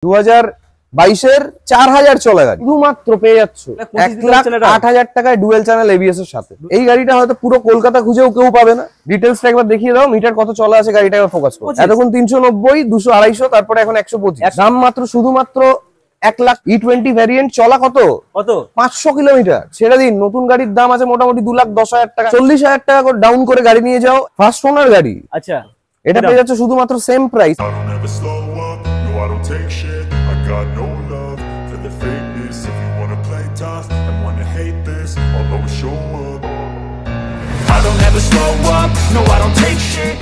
2022-এর 4000 চলা গাড়ি শুধুমাত্র পেয়ে যাচ্ছ 1,08,000 টাকায় ডুয়েল চ্যানেল এবিএস এর সাথে। এই গাড়িটা হয়তো পুরো কলকাতা খুঁজেও কেউ পাবে না। ডিটেইলসটা একবার দেখিয়ে দাও, মিটার কত চলা আছে গাড়িটা একবার ফোকাস করো। এতক্ষণ 390, 200, 250, তারপরে এখন 125। দাম মাত্র শুধুমাত্র 1 লাখ। E20 ভ্যারিয়েন্ট চলা কত 500 কিলোমিটার। ছেড়ে দিন, নতুন গাড়ির দাম আছে মোটামুটি 2,10,000 টাকা। 40,000 টাকা করে ডাউন করে গাড়ি নিয়ে যাও, ফার্স্ট ওনার গাড়ি। আচ্ছা, এটা পেয়ে যাচ্ছে শুধুমাত্র same price. I don't take shit, I got no love for the fakeness. If you wanna play tough and wanna hate this, I'll always show up. I don't ever slow up, no I don't take shit.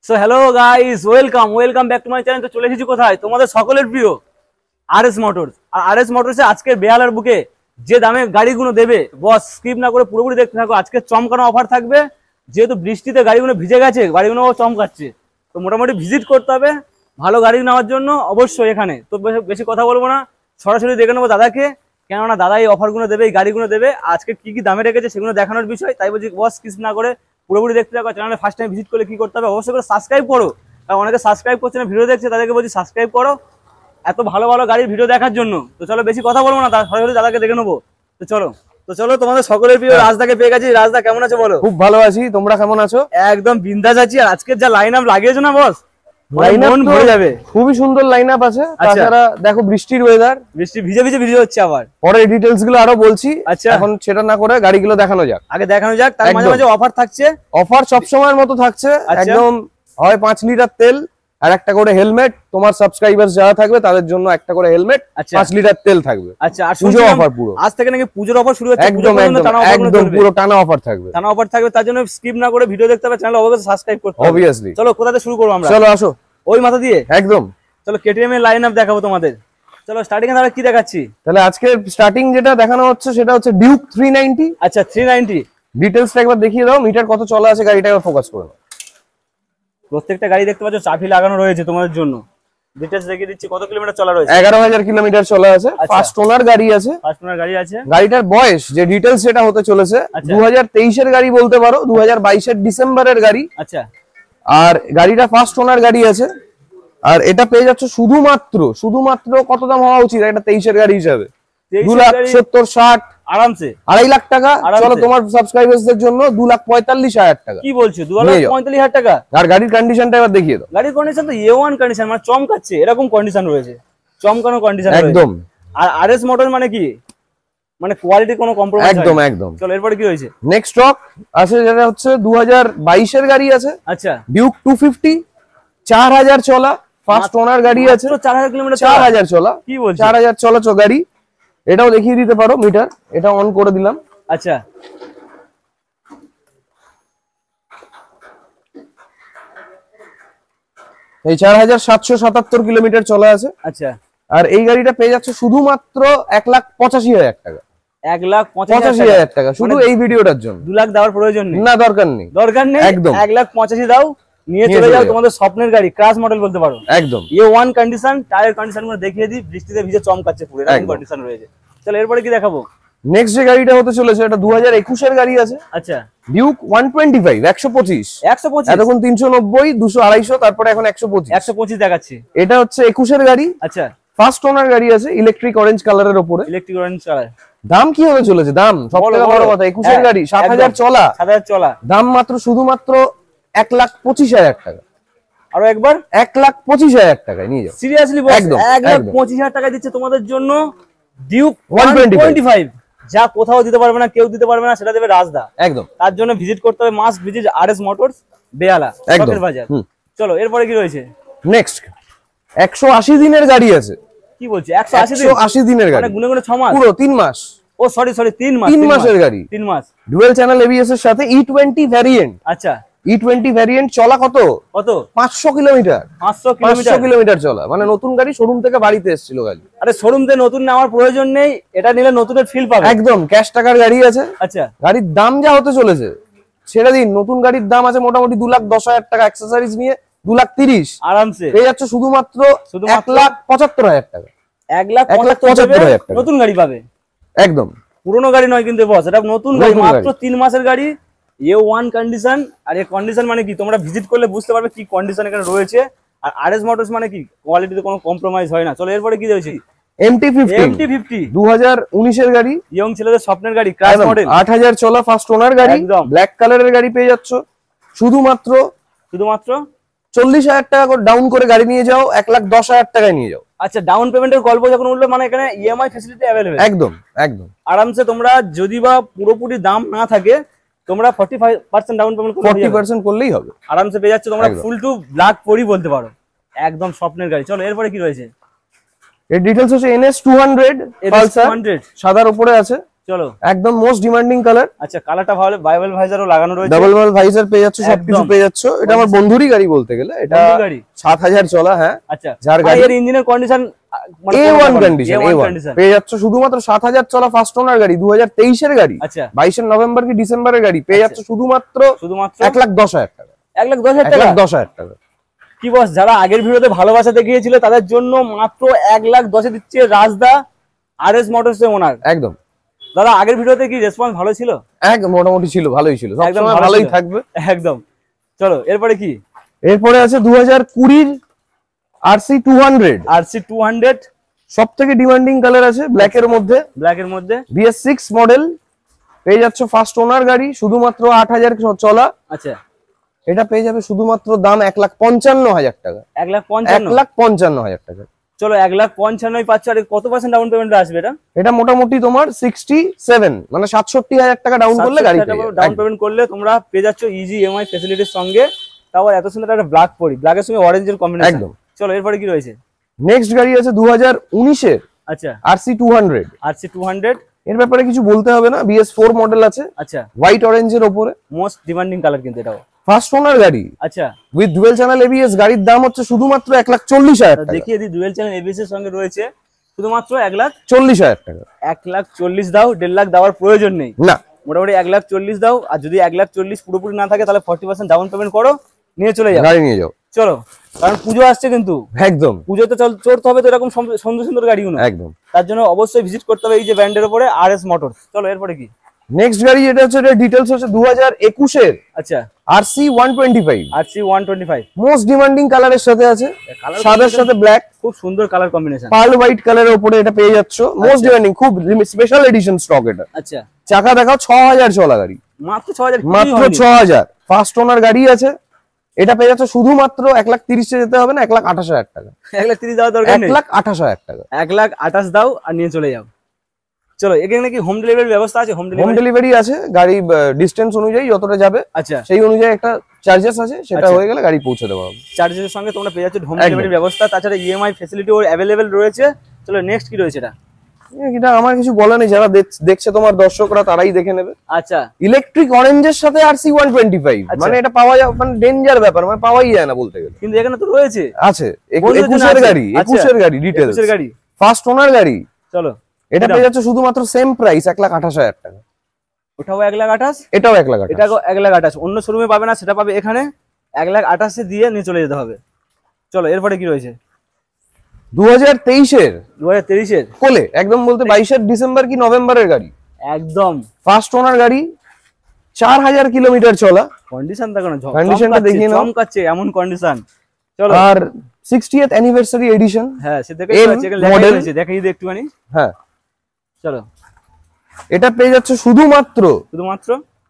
So hello guys, welcome back to my channel. তো চলে এসেছি কোথায়? তোমাদের সকলের প্রিয় RS motors. আর RS মোটরসে আজকের বেহালার বুকে যে দামে গাড়িগুলো দেবে, বস স্কিপ না করে পুরোপুরি দেখতে থাকো। আজকে চমকানো অফার থাকবে, যেহেতু বৃষ্টিতে গাড়িগুলো ভিজে গেছে, গাড়িগুলো চমকাচ্ছে, তো মোটামুটি ভিজিট করতে হবে ভালো গাড়ি নেওয়ার জন্য অবশ্যই এখানে। তো বেশি কথা বলবো না, সরাসরি দেখে নেবো দাদাকে, কেননা দাদা এই অফারগুলো দেবে, এই গাড়িগুলো দেবে। আজকে কি কি দামে রেখেছে সেগুলো দেখানোর বিষয়, তাই বলছি বস স্কিপ না করে পুরোপুরি দেখতে থাকো। চ্যানেলে ফার্স্ট টাইম ভিজিট করলে কি করতে হবে, অবশ্যই করে সাবস্ক্রাইব করো। কারণ অনেকে সাবস্ক্রাইব করছে না, ভিডিও দেখছে, তাদেরকে বলছি সাবস্ক্রাইব করো এত ভালো ভালো গাড়ির ভিডিও দেখার জন্য। তো চলো বেশি কথা বলবো না, সরাসরি দাদাকে দেখে নেবো। তো চলো তোমাদের সকলের প্রিয় রাজদাকে পেয়ে গেছি। রাজদা কেমন আছো বলো? খুব ভালো আছি, তোমরা কেমন আছো? একদম বিন্দাস আছি। আর আজকের যা লাইন আপ লাগিয়েছো না বস, মন ভরে যাবে। খুবই সুন্দর লাইন আপ আছে। তাছাড়া দেখো বৃষ্টির ওয়েদার, বৃষ্টি ভিজে হচ্ছে। আবার পরে ডিটেইলস গুলো আরো বলছি। আচ্ছা, এখন সেটা না করে গাড়িগুলো দেখানো যাক। আগে দেখানো যাক, তার মাঝে মাঝে অফার থাকছে। অফার সব সময়ের মতো থাকছে। একদম হয় 5 লিটার তেল আর একটা করে হেলমেট। তোমার সাবস্ক্রাইবার যারা থাকবে তাদের জন্য একটা করে হেলমেট, 5 লিটার তেল থাকবে। আচ্ছা, আর পুজো অফার পুরো আজ থেকে নাকি পুজোর অফার শুরু হচ্ছে। একদম পুরো টানা অফার থাকবে। তার জন্য স্কিপ না করে ভিডিও দেখতে হবে, চ্যানেল অবশ্যই সাবস্ক্রাইব করতে হবে অবভিয়াসলি। চলো কোথা থেকে শুরু করব আমরা? চলো আসো ওই মাথা দিয়ে একদম। চলো কেটিএম এর লাইন আপ দেখাবো তোমাদের। চলো স্টার্টিং এ তাহলে কি দেখাচ্ছি? তাহলে আজকে স্টার্টিং যেটা দেখানো হচ্ছে সেটা হচ্ছে ডিউক 390। আচ্ছা, 390 ডিটেইলসটা একবার দেখিয়ে দাও, মিটার কত চলা আছে গাড়িটা একবার ফোকাস করো। প্রত্যেকটা গাড়ি দেখতে পাচ্ছ চাবি লাগানো রয়েছে তোমাদের জন্য। ডিটেইলস দেখিয়ে দিচ্ছি কত কিলোমিটার চলা রয়েছে। 11,000 কিলোমিটার চলা আছে। ফার্স্ট ওনার গাড়ি আছে। গাড়িটার বয়স যে ডিটেইলস সেটা হতে চলেছে 2023 এর গাড়ি বলতে পারো, 2022 এর ডিসেম্বরের গাড়ি। আচ্ছা, আর গাড়িটা ফার্স্ট ওনার গাড়ি আছে। আর এটা পেয়ে যাচ্ছে শুধুমাত্র কত দাম হওয়া উচিত একটা 23 এর গাড়ি হিসাবে? 2,70,60 আরামসে 2.5 লাখ টাকা। চলো তোমার সাবস্ক্রাইবারদের জন্য 2,45,000 টাকা। কি বলছো? 2,45,000 টাকা? আর গাড়ির কন্ডিশনটা এবার দেখিয়ে দাও। গাড়ির কন্ডিশন তো A1 কন্ডিশন, মানে চমকাচ্ছে এরকম কন্ডিশন রয়েছে, চমকানো কন্ডিশন একদম। আর আরএস মোটর মানে কি, মানে কোয়ালিটি কোনো কম্প্রোমাইজ একদম। চলো এরপরে কি হয়েছে? নেক্সট স্টক আছে যেটা হচ্ছে 2022 এর গাড়ি আছে। আচ্ছা, ডিউক 250, 4,000 চলা, ফার্স্ট ওনার গাড়ি আছে। 4,000 কিলোমিটার 4,000 চলা। কি বলছো? 4,000 চলা গাড়ি। এটাও দেখিয়ে দিতে পারো, মিটার এটা অন করে দিলাম। আচ্ছা, এই 4,777 কিলোমিটার চলা আছে। আচ্ছা, আর এই গাড়িটা পেয়ে যাচ্ছে শুধুমাত্র 1,85,000 টাকা। 1,85,000 টাকা শুধু এই ভিডিওটার জন্য। 2 লাখ দেওয়ার প্রয়োজন নেই, না দরকার নেই একদম। 1,85,000 দাও, নিয়ে চলে যাও তোমাদের স্বপ্নের গাড়ি, ক্রাশ মডেল বলতে পারো একদম। A1 কন্ডিশন, টায়ার কন্ডিশন গুলো দেখিয়ে দিই। বৃষ্টিতে ভিজে চমকাচ্ছে পুরো, এরকম কন্ডিশন রয়েছে। চলো এরপরে কি দেখাবো? নেক্সট যে গাড়িটা হতে চলেছে এটা 2021 এর গাড়ি আছে। আচ্ছা, ডিউক 125, 125 এতক্ষণ 390, 200, 250, তারপরে এখন 125 দেখাচ্ছি। এটা হচ্ছে 21 এর গাড়ি। আচ্ছা, ফার্স্ট ওনার গাড়ি আছে, ইলেকট্রিক অরেঞ্জ কালারের উপরে। Electric orange colour. দাম কি হতে চলেছে? দাম সবথেকে বড় কথা, 21 এর গাড়ি, 7,000 চলা। 7,000 চলা, দাম মাত্র শুধুমাত্র 1,25,000 টাকা। আরো একবার 1,25,000 টাকায় নিয়ে যাও। সিরিয়াসলি বস, 1,25,000 টাকা দিচ্ছে তোমাদের জন্য ডিউক 125। যা কোথাও দিতে পারবে না, কেউ দিতে পারবে না, সেটা দেবে রাজদা একদম। তার জন্য ভিজিট করতে হবে, মাস্ট ভিজিট আরএস মোটরস বেহালা শখের বাজার। চলো এরপরে কি রয়েছে? নেক্সট 180 দিনের গাড়ি আছে। কি বলছি? 180 দিনের গাড়ি, মানে গুনে 6 মাস, পুরো 3 মাস। ও সরি 3 মাস, 3 মাসের গাড়ি, 3 মাস। ডুয়াল চ্যানেল এবিএস এর সাথে E20 ভ্যারিয়েন্ট। আচ্ছা, E20 ভ্যারিয়েন্ট চলা কত 500 কিলোমিটার। 500 কিলোমিটার চলা, মানে নতুন গাড়ি, শোরুম থেকে বাড়িতে এসেছিল গাড়ি। আরে শোরুম থেকে নতুন নেওয়ার প্রয়োজন নেই, এটা নিলে নতুনের ফিল পাবে একদম। ক্যাশ টাকার গাড়ি আছে। আচ্ছা, গাড়ির দাম যা হতে চলেছে ছেড়ে দিন, নতুন গাড়ির দাম আছে মোটামুটি 2,10,000 টাকা, অ্যাকসেসরিজ নিয়ে 2,30,000 আরামসে পেয়ে যাচ্ছে শুধুমাত্র 1,75,000 টাকা। 1,75,000 নতুন গাড়ি পাবে একদম। পুরনো গাড়ি নয় কিন্তু বস, এটা নতুন গাড়ি, মাত্র 3 মাসের গাড়ি। A1 condition. আর এই কন্ডিশন মানে কি, তোমরা ভিজিট করলে বুঝতে পারবে কি কন্ডিশন এখানে রয়েছে। আর আরএস মোটরস মানে কি কোয়ালিটিতে কোনো কম্প্রোমাইজ হয় না। চলো এরপরে কি রয়েছে? MT-50 2019 এর গাড়ি, ইয়ং ছেলেদের স্বপ্নের গাড়ি, ক্রাশ মডেল, 8000 চলা ফার্স্ট ওনার গাড়ি, একদম ব্ল্যাক কালারের গাড়ি পেয়ে যাচ্ছ শুধুমাত্র 40,000 টাকা করে ডাউন করে গাড়ি নিয়ে যাও, 1,10,000 টাকায় নিয়ে যাও। আচ্ছা, ডাউন পেমেন্টের গল্প যখন উঠলো মানে এখানে ইএমআই ফ্যাসিলিটি अवेलेबल, একদম একদম আরামসে তোমরা যদি বা পুরোপুরি দাম না থাকে তোমরা 45% ডাউন পেমেন্ট করে 40% করলেই হবে, আরামসে পেয়ে যাচ্ছে তোমরা ফুল টু ব্ল্যাক পরি বলতে পারো, একদম স্বপ্নের গাড়ি। চলো এরপরে কি রয়েছে? এর ডিটেইলস হচ্ছে NS200 পালসার, সাদার উপরে আছে, চলো একদম মোস্ট ডিমান্ডিং কালার। আচ্ছা, কালারটা ভালো, বাইবেল ভাইজারও লাগানো রয়েছে, ডাবল ওয়াল ভাইজার পেয়ে যাচ্ছে, সবকিছু পেয়ে যাচ্ছে। এটা আমার বন্ধুরই গাড়ি বলতে গেলে, এটা 7000 চলা। হ্যাঁ, আচ্ছা, যার গাড়ি এর ইঞ্জিনের কন্ডিশন A1 কন্ডিশন, A1 পেয়ে যাচ্ছে শুধুমাত্র 7000 চলা ফার্স্ট ওনার গাড়ি, 2023 এর গাড়ি। আচ্ছা, 22 নভেম্বর কি ডিসেম্বরের গাড়ি পেয়ে যাচ্ছে শুধুমাত্র 1,10,000 টাকা। 1,10,000 টাকা। কি বস, যারা আগের ভিডিওতে ভালোবাসা দেখিয়েছিল তাদের জন্য মাত্র 1,10,000 দিচ্ছে রাজদা আরএস মোটরস এর ওনার। একদম দাদা, আগের ভিডিওতে কি রেসপন্স ভালো ছিল? মোটামুটি ছিল, ভালোই ছিল, একদম ভালোই থাকবে একদম। চলো এরপরে কি? এরপরে আছে 2020 RC200 সবথেকে ডিমান্ডিং কালার আছে, ব্ল্যাক এর মধ্যে, BS6 মডেল পেয়ে যাচ্ছে ফার্স্ট ওনার গাড়ি, শুধুমাত্র 8000 চলা। আচ্ছা, এটা পেয়ে যাবে শুধুমাত্র দাম 1,55,000 টাকা। 1,55,000 টাকা। চলো 1,55,000 পাচ্ছ, আর কত পার্সেন্ট ডাউন পেমেন্ট আসবে এটা? এটা মোটামুটি তোমার 67 মানে 67,000 টাকা ডাউন করলে গাড়ি ডাউন পেমেন্ট করলে তোমরা পেয়ে যাচ্ছ ইজি ইএমআই ফ্যাসিলিটির সঙ্গে, তারপর এত সুন্দর একটা ব্ল্যাক পরি, ব্ল্যাকের সঙ্গে অরেঞ্জের কম্বিনেশন। একদম। চলো এরপরে কি রয়েছে? নেক্সট গাড়ি আছে 2019 এর, আচ্ছা, RC200 এর ব্যাপারে কিছু বলতে হবে না, BS4 মডেল আছে। আচ্ছা, হোয়াইট অরেঞ্জের উপরে, মোস্ট ডিমান্ডিং কালার কিন্তু এটাও, ফার্স্ট ওনার গাড়ি। আচ্ছা, উইথ ডুয়াল চ্যানেল ABS, গাড়ির দাম হচ্ছে শুধুমাত্র 1,40,000 টাকা। দেখিয়ে দিই, ডুয়াল চ্যানেল ABS এর সঙ্গে রয়েছে শুধুমাত্র 1,40,000 টাকা। 1,40,000 দাও, 1,50,000 দেওয়ার প্রয়োজন নেই না, মোটামুটি 1,40,000 দাও। আর যদি 1,40,000 পুরোপুরি না থাকে তাহলে 40% ডাউন পেমেন্ট করো, নিয়ে চলে যাও, গাড়ি নিয়ে যাও। চলো, কারণ পুজো আসছে কিন্তু, একদম পুজোতে চড়তে হবে তো এরকম সুন্দর সুন্দর গাড়িগুলো, একদম। তার জন্য অবশ্যই ভিজিট করতে হবে এই যে ব্র্যান্ডের উপরে আরএস মোটরস। চলো এরপরে কি? নেক্সট গাড়ি যেটা হচ্ছে, এটা ডিটেইলস হচ্ছে 2021 এর, আচ্ছা, RC125 মোস্ট ডিমান্ডিং কালারের সাথে আছে, সাদার সাথে ব্ল্যাক, খুব সুন্দর কালার কম্বিনেশন, পার্ল হোয়াইট কালারের উপরে এটা পেয়ে যাচ্ছ, মোস্ট ডিমান্ডিং, খুব স্পেশাল এডিশন স্টক এটা। আচ্ছা, চাকা দেখাও, 6000 চলা গাড়ি, মাত্র 6000, মাত্র 6000, ফার্স্ট ওনার গাড়ি আছে। এটা পেয়ে যাচ্ছে শুধুমাত্র 1,30,000 যেতে হবে না, 1,28,000 টাকা। 1,30,000 দেওয়ার দরকার নেই, 1,28,000 টাকা, 1,28,000 দাও আর নিয়ে চলে যাও। চলো, এখানে কি হোম ডেলিভারির ব্যবস্থা আছে? হোম ডেলিভারি আছে, গাড়ি ডিসটেন্স অনুযায়ী যতটা যাবে, আচ্ছা, সেই অনুযায়ী একটা চার্জেস আছে, সেটা হয়ে গেলে গাড়ি পৌঁছে দেওয়া হবে। চার্জেসের সঙ্গে তোমরা পেয়ে যাচ্ছ হোম ডেলিভারির ব্যবস্থা, তাছাড়া ইএমআই ফ্যাসিলিটিও अवेलेबल রয়েছে। চলো নেক্সট কি রয়েছে? এটা আমার কিছু বলা নেই, যারা দেখছে তোমার দর্শকরা তারাই দেখে নেবে। আচ্ছা, ইলেকট্রিক অরেঞ্জের সাথে RC125, মানে এটা পাওয়া যায়, মানে ডেঞ্জার ব্যাপার, মানে পাওয়াই যায় না বলতে গেলে, কিন্তু এখানে তো রয়েছে, আছে 21 এর গাড়ি, 21 এর গাড়ি, ডিটেইলস এর গাড়ি, ফার্স্ট ওনার গাড়ি। চলো, এটা পেয়ে যাচ্ছে শুধুমাত্র সেম প্রাইস 1,28,000 টাকা। ওটাও 1,28,000, এটাও 1,28,000, এটাও 1,28,000। অন্য শোরুমে পাবে না, সেটা পাবে এখানে 1,28,000 দিয়ে নিয়ে চলে যেতে হবে। চলো এরপরে কি রয়েছে? 2023 এর কোলে, একদম বলতে 22 ডিসেম্বর কি নভেম্বরের গাড়ি, একদম ফার্স্ট ওনার গাড়ি, 4000 কিলোমিটার চলা। কন্ডিশন দেখো না, কন্ডিশনটা দেখিয়ে নাও, চমকাচ্ছে এমন কন্ডিশন। চলো, আর 60th অ্যানিভার্সারি এডিশন, হ্যাঁ সে দেখে লেখা রয়েছে, দেখাই দিই একটুখানি। হ্যাঁ, চলো, এটা পেয়ে যাচ্ছে শুধুমাত্র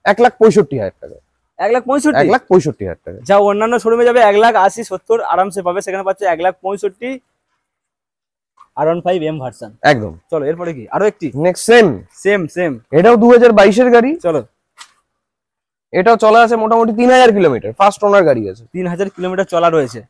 1,65,000 টাকা। 1,65,000 টাকা। যা অন্যান্য শোরুমে যাবে 1,80,000 70 আরামসে পাবে, সেখানে পাচ্ছে 1,65,000 R15 M ভার্সন, একদম। চলো এরপরে কি? আরো একটি নেক্সট সেম, এটাও 2022 এর গাড়ি। চলো, এটাও চলা আছে মোটামুটি 3000 কিলোমিটার, ফার্স্ট ওনার গাড়ি আছে, 3000 কিলোমিটার চলা রয়েছে।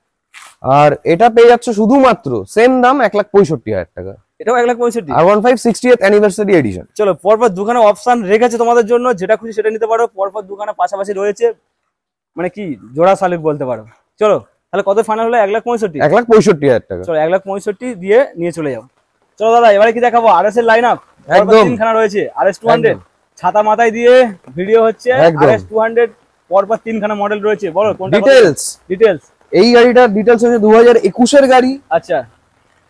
আর এটা পেয়ে যাচ্ছে শুধুমাত্র সেম দাম 1,65,000 টাকা। এটাও 1,65,000, R15 60th অ্যানিভার্সারি এডিশন। চলো, পরপর দুখানা অপশন রেখেছে তোমাদের জন্য, যেটা খুশি সেটা নিতে পারো, পরপর দুখানা পাশাপাশি রয়েছে, মানে কি জোড়া শালিক বলতে পারো। চলো তাহলে কত ফাইনাল হলো? 1,65,000 টাকা। চলো 1,65,000 দিয়ে নিয়ে চলে যাও। চলো দাদা, এবারে কি দেখাবো? আরএস এর লাইন আপ একদম তিনখানা রয়েছে, RS200 ছাতা মাথায় দিয়ে ভিডিও হচ্ছে, RS200 পরপর তিনখানা মডেল রয়েছে। বলো কোনটা? ডিটেইলস এই গাড়িটার ডিটেইলস হচ্ছে 2021 এর গাড়ি। আচ্ছা,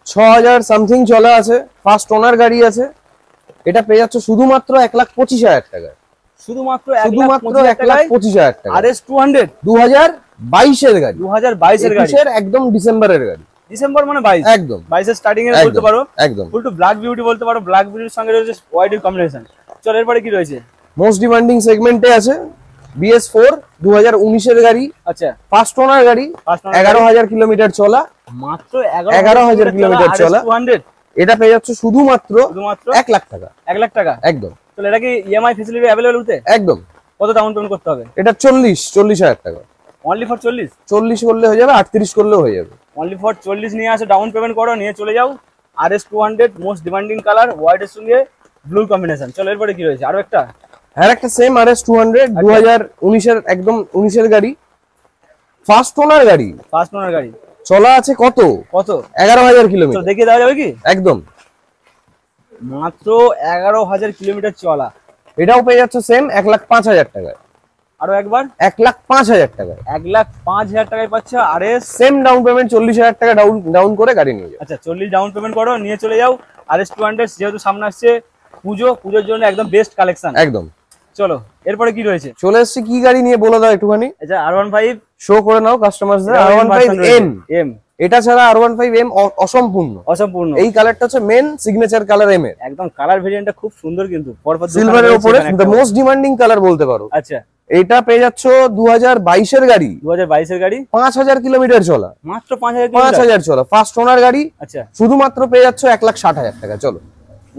6000 সামথিং চলা আছে, ফার্স্ট ওনার গাড়ি আছে। এটা পেয়ে যাচ্ছে শুধুমাত্র 1,25,000 টাকা। শুধুমাত্র 1,25,000 টাকা। RS200 22 এর গাড়ি, 2022 এর গাড়ি, 21 এর একদম ডিসেম্বরের গাড়ি। ডিসেম্বর মানে 22, একদম 22 এর স্টার্টিং এর বলতে পারো, একদম ফুল টু ব্ল্যাক বিউটি বলতে পারো। ব্ল্যাক বিউটির সঙ্গে রয়েছে হোয়াইট এর কম্বিনেশন। চল এরপরে কি রয়েছে? মোস্ট ডিমান্ডিং সেগমেন্টে আছে BS4 2019 এর গাড়ি। আচ্ছা, ফার্স্ট ওনার গাড়ি, 11,000 কিলোমিটার চলা, মাত্র 11,000 কিলোমিটার চলা। 200 এটা পেয়ে যাচ্ছে শুধুমাত্র 1 লাখ টাকা। 1 লাখ টাকা একদম। চল এটা কি ইএমআই ফ্যাসিলিটি अवेलेबल হতে? একদম। কত ডাউন পেমেন্ট করতে হবে? এটা 40,000 টাকা। Only for 40? 40 করলে হয়ে যাবে, 38 করলেও হয়ে যাবে। অনলি ফর 40 নিয়ে আসো, ডাউন পেমেন্ট করো, নিয়ে চলে যাও। RS 200 most demanding colour, white এর সঙ্গে ব্লু কম্বিনেশন। চল এরপরে কি রয়েছে? আরো একটা, আর একটা সেম RS 200 2019 এর একদম 19 এর গাড়ি, ফার্স্ট ওনার গাড়ি, ফার্স্ট ওনার গাড়ি। চলা আছে কত? 11,000 চল কিলোমিটার। দেখিয়ে দেওয়া যাবে কি? একদম। মাত্র 11,000 কিলোমিটার চলা। এটাও পেয়ে যাচ্ছে সেম 1,05,000 টাকায়। আরো একবার, 1,05,000 টাকায়। 1,05,000 টাকায় পাচ্ছ RS। সেম ডাউন পেমেন্ট 40,000 টাকা ডাউন করে গাড়ি নিয়ে যাও। আচ্ছা, 40 ডাউন পেমেন্ট করো, নিয়ে চলে যাও। RS 200 যেহেতু সামনে আসছে পুজোর জন্য একদম বেস্ট কালেকশন। একদম। চলো এরপরে কি রয়েছে? চলে এসেছি কি গাড়ি নিয়ে বলে দাও একটুখানি। আচ্ছা, R15 শো করে নাও কাস্টমারদের। R15M, এটা ছাড়া R15M অসম্পূর্ণ। এই কালারটা হচ্ছে মেন সিগনেচার কালার M এর। একদম কালার ভেরিয়েন্টটা খুব সুন্দর, কিন্তু পরপর সিলভারের উপরে দ্য মোস্ট ডিমান্ডিং কালার বলতে পারো। আচ্ছা, এটা পেয়ে যাচ্ছ 2022 এর গাড়ি, 2022 এর গাড়ি, 5,000 কিলোমিটার চলা। মাত্র 5,000 কিলোমিটার 5,000 চলা, ফার্স্ট ওনার গাড়ি। আচ্ছা, শুধুমাত্র পেয়ে যাচ্ছ 1,60,000 টাকা। চলো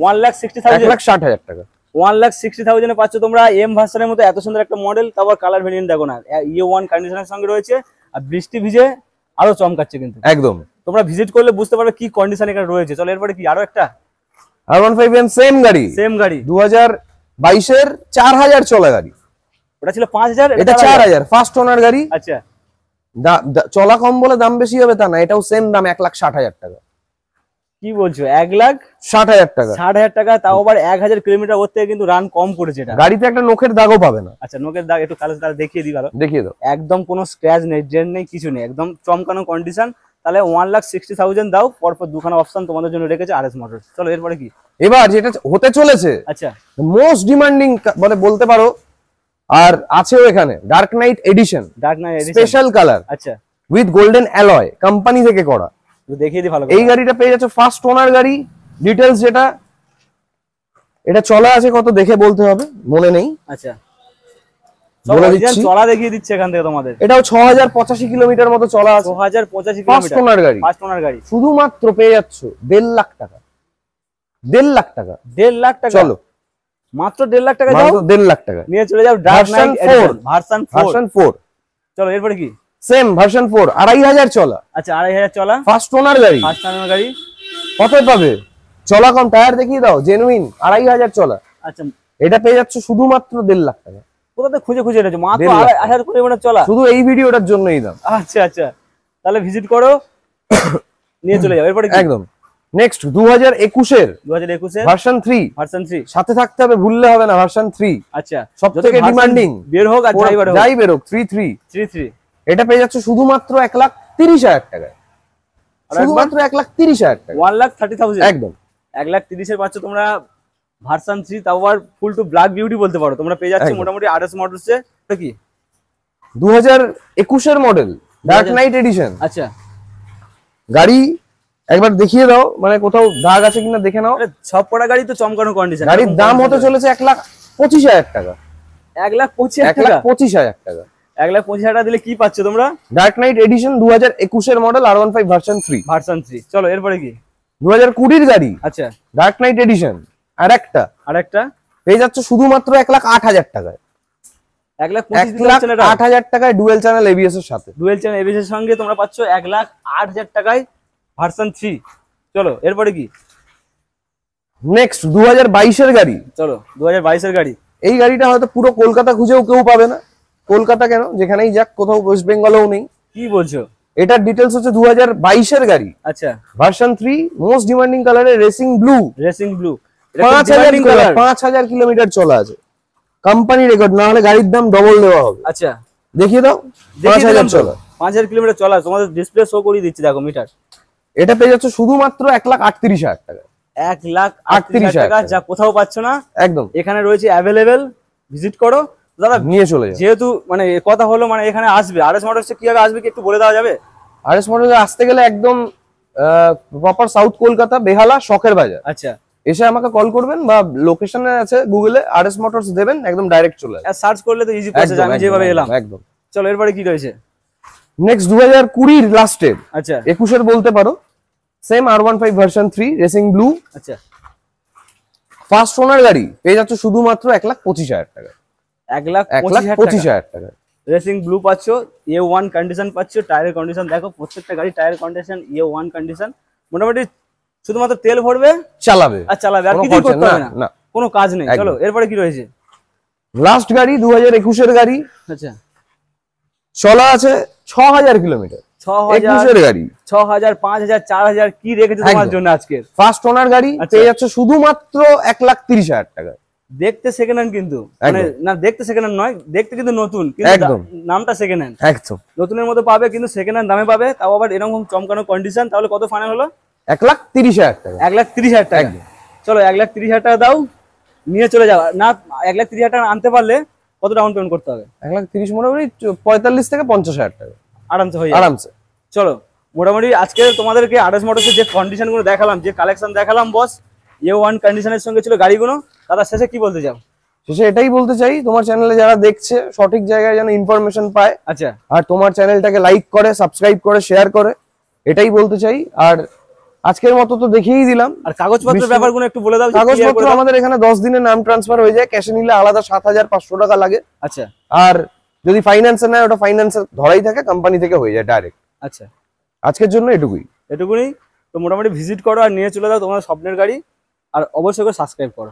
1,60,000, 1,60,000 টাকা। 1,60,000 এ পাচ্ছ তোমরা এম ভার্সনের মতো এত সুন্দর একটা মডেল। তারপর কালার ভেরিয়েন্ট দেখো না, E1 কন্ডিশনের সঙ্গে রয়েছে, আর বৃষ্টি ভিজে আরো চমকাচ্ছে কিন্তু। একদম। তোমরা ভিজিট করলে বুঝতে পারবে কি কন্ডিশন এখানে রয়েছে। চলো এরপরে কি? আরো একটা R15M সেম গাড়ি, 2022 এর 4,000 চলা গাড়ি। ওটা ছিল 5,000, এটা 4,000 ফার্স্ট ওনার গাড়ি। আচ্ছা, চলা কম বলে দাম বেশি হবে তা না, এটাও সেম দাম 1,60,000 টাকা। কি বলছো? 1,60,000 টাকা। 60,000 টাকা, তাও আবার 1,000 কিলোমিটার। ওর থেকে কিন্তু রান কম করেছে এটা। গাড়িতে একটা নখের দাগও পাবে না। আচ্ছা, নখের দাগ একটু কালো তাহলে দেখিয়ে দিই। ভালো দেখিয়ে দাও। একদম কোনো স্ক্র্যাচ নেই, ডেন্ট নেই, কিছু নেই, একদম চমকানো কন্ডিশন। তাহলে 1,60,000 দাও। পরপর দুখানা অপশন তোমাদের জন্য রেখেছে RS মোটরস। চলো এরপরে কি? এবার যেটা হতে চলেছে আচ্ছা, মোস্ট ডিমান্ডিং মানে বলতে পারো, আর আছেও এখানে dark knight edition, dark knight edition special colour আচ্ছা, উইথ গোল্ডেন অ্যালয়, কোম্পানি থেকে করা। একটু দেখিয়ে দিই ভালো করে। এই গাড়িটা পেয়ে যাচ্ছে ফার্স্ট ওনার গাড়ি। ডিটেলস যেটা, এটা চলা আছে কত দেখে বলতে হবে, মনে নেই। আচ্ছা, বলে দিচ্ছি, চলা দেখিয়ে দিচ্ছে এখান থেকে তোমাদের। এটাও 6,085 কিলোমিটার মতো চলা আছে। 6,085 ফার্স্ট কিলোমিটার ওনার গাড়ি, ফার্স্ট ওনার গাড়ি। শুধুমাত্র পেয়ে যাচ্ছ 1.5 লাখ টাকা। 1.5 লাখ টাকা। 1.5 লাখ টাকা। চলো মাত্র 1.5 লাখ টাকা দাও, 1.5 লাখ টাকা নিয়ে চলে যাও ডার্ক নাইট এডিশন ভার্সন 4। চলো এরপরে কি? সেম ভার্সন 4, 2,500 চলা। আচ্ছা, 2,500 চলা, ফার্স্ট ওনার গাড়ি। ফার্স্ট ওনার গাড়ি। কত পাবে? চলা কম, টায়ার দেখিয়ে দাও, জেনুইন 2,500 চলা। আচ্ছা, এটা পেয়ে যাচ্ছে শুধুমাত্র 1.5 লাখ টাকা। কোথাতে খুঁজে খুঁজে এনেছো? মাত্র 1.5 লাখ। 2,500 কিলোমিটার চলা, শুধু এই ভিডিওটার জন্যই দাম। আচ্ছা আচ্ছা, তাহলে ভিজিট করো, নিয়ে চলে যাও। এরপরে কি? একদম। নেক্সট 2021 এর 2021 এর ভার্সন 3, ভার্সন 3। সাথে থাকতে হবে, ভুললে হবে না, ভার্সন 3 আচ্ছা, সবথেকে যত ডিমান্ডিং বের হোক আর যাই বের হোক, যাই বের হোক 33। 33 এটা পেয়ে যাচ্ছে শুধুমাত্র 1,30,000 টাকায়। শুধুমাত্র 1,30,000 টাকা। 1,30,000 একদম। 1,30,000 এর পাচ্ছ তোমরা ভার্সন 3, তাও আবার ফুল টু ব্ল্যাক বিউটি বলতে পারো। তোমরা পেয়ে যাচ্ছে একদম। মোটামুটি RS মোটরস এ। এটা কি? 2021 এর মডেল, ডার্ক নাইট এডিশন। আচ্ছা, গাড়ি একবার দেখিয়ে দাও, মানে কোথাও দাগ আছে কিনা দেখে নাও। সব কটা গাড়ি তো চমকানো কন্ডিশন। গাড়ির দাম হতে চলেছে 1,25,000 টাকা। 1,25,000 টাকা। 1,25,000 টাকা। 1,25,000 টাকা দিলে কি পাচ্ছ তোমরা? ডার্ক নাইট এডিশন 2021 এর মডেল, R15 ভার্সন 3। ভার্সন 3। চলো এরপরে কি? 2020 এর গাড়ি, আচ্ছা, ডার্ক নাইট এডিশন। আর একটা পেয়ে যাচ্ছে শুধুমাত্র 1,08,000 টাকায়। 1,25,000 টাকায় ডুয়েল চ্যানেল ABS এর সাথে। ডুয়েল চ্যানেল ABS এর সঙ্গে তোমরা পাচ্ছ 1,08,000 টাকায় ভার্সন 3। চলো এরপরে কি? নেক্সট 2022 এর গাড়ি। চলো 2022 এর গাড়ি। এই গাড়িটা হয়তো পুরো কলকাতা খুঁজেও কেউ পাবে না। কলকাতা কেন, যেখানেই যাক, কোথাও ওয়েস্ট বেঙ্গলেও নেই। কি বলছো? এটার ডিটেলস হচ্ছে 2022 এর গাড়ি। আচ্ছা, ভার্সন 3, মোস্ট ডিমান্ডিং কালারে racing blue. Racing blue, 5,000 kilometre চলা আছে। কোম্পানি রেকর্ড, না হলে গাড়ির দাম ডবল দেওয়া হবে। আচ্ছা, দেখিয়ে দাও। 5,000 চলা, 5,000 কিলোমিটার চলা। তোমাদের ডিসপ্লে শো করিয়ে দিচ্ছি, দেখো মিটার। এটা পেয়ে যাচ্ছে শুধুমাত্র 1,38,000 টাকা। 1,38,000 টাকা, যা কোথাও পাচ্ছ না। একদম। এখানে রয়েছে অ্যাভেলেবেল, ভিজিট করো। দাদা নিয়ে চলে যাও। যেহেতু মানে এ কথা হলো মানে এখানে আসবে আরএস মোটরসে কিভাবে আসবে কি একটু বলে দেওয়া যাবে? আরএস মোটরসে আসতে গেলে একদম প্রপার সাউথ কলকাতা বেহালা শখের বাজার আচ্ছা, এসে আমাকে কল করবেন বা লোকেশনে আছে গুগলে আরএস মোটরস দেবেন, একদম ডাইরেক্ট চলে আসবে। আর সার্চ করলে তো ইজি প্রসেস, আমি যেভাবে এলাম। একদম। চলো এরপরে কি রয়েছে? নেক্সট 2020 লাস্টের আচ্ছা 21 বলতে পারো, same R15 version 3 racing blue, আচ্ছা, ফার্স্ট ওনার গাড়ি পেয়ে যাচ্ছ শুধুমাত্র 1,25,000 টাকা। 1,25,000 টাকা রেসিং ব্লু পাচ্ছ, A1 কন্ডিশন পাচ্ছ, টায়ারের কন্ডিশন দেখো, প্রত্যেকটা গাড়ি টায়ার কন্ডিশন A1 কন্ডিশন। মোটামুটি শুধুমাত্র তেল ভরবে, চালাবে আর চালাবে, আর কোনো কিছু করতে হবে না, না, না। কোনো কাজ নেই। একদম। চলো এরপরে কি রয়েছে? লাস্ট গাড়ি 2021 গাড়ি, আচ্ছা চলা আছে 6,000 কিলোমিটার, 21 গাড়ি, 6,000, 5,000, 4,000 কি রেখেছে তোমার একদম। জন্য আজকে? ফার্স্ট ওনার গাড়ি আচ্ছা। পেয়ে যাচ্ছে শুধুমাত্র 1,30,000 টাকা। দেখতে সেকেন্ড হ্যান্ড কিন্তু, মানে না দেখতে সেকেন্ড হ্যান্ড নয়, দেখতে কিন্তু নতুন, কিন্তু একদম। নামটা সেকেন্ড হ্যান্ড। একদম নতুনের মতো পাবে কিন্তু সেকেন্ড হ্যান্ড দামে পাবে, তাও আবার এরকম চমকানো কন্ডিশন। তাহলে কত ফাইনাল হলো? 1,30,000 টাকা। 1,30,000 টাকা। একদম। চলো 1,30,000 টাকা দাও, নিয়ে চলে যাও। না 1,30,000 টাকা আনতে পারলে কত ডাউন পেমেন্ট করতে হবে? 1,30,000 মোটামুটি 45 থেকে 50,000 টাকা আরামসে হয়ে যাবে। আরামসে। চলো মোটামুটি আজকে তোমাদেরকে আরএস মোটরসের যে কন্ডিশন গুলো দেখালাম, যে কালেকশন দেখালাম বস, A1 কন্ডিশনের সঙ্গে ছিল গাড়িগুলো। দাদা শেষে কি বলতে চাও? শেষে এটাই বলতে চাই, তোমার চ্যানেলে যারা দেখছে সঠিক জায়গায় যেন ইনফরমেশন পায়, আচ্ছা আর তোমার চ্যানেলটাকে লাইক করে, সাবস্ক্রাইব করে, শেয়ার করে, এটাই বলতে চাই। আর আজকের মতো তো দেখিয়েই দিলাম। আর কাগজপত্রের ব্যাপারগুলো একটু বলে দাও। কাগজপত্র আমাদের এখানে 10 দিনে নাম ট্রান্সফার হয়ে যায়, ক্যাশে নিলে আলাদা 7,500 টাকা লাগে। আচ্ছা আর যদি ফাইন্যান্সে নেয় ওটা ফাইন্যান্সে ধরাই থাকে, কোম্পানি থেকে হয়ে যায় ডাইরেক্ট। আচ্ছা, আজকের জন্য এটুকুই। এটুকুনি। তো মোটামুটি ভিজিট করো আর নিয়ে চলে যাও তোমার স্বপ্নের গাড়ি, আর অবশ্যই করে সাবস্ক্রাইব করো।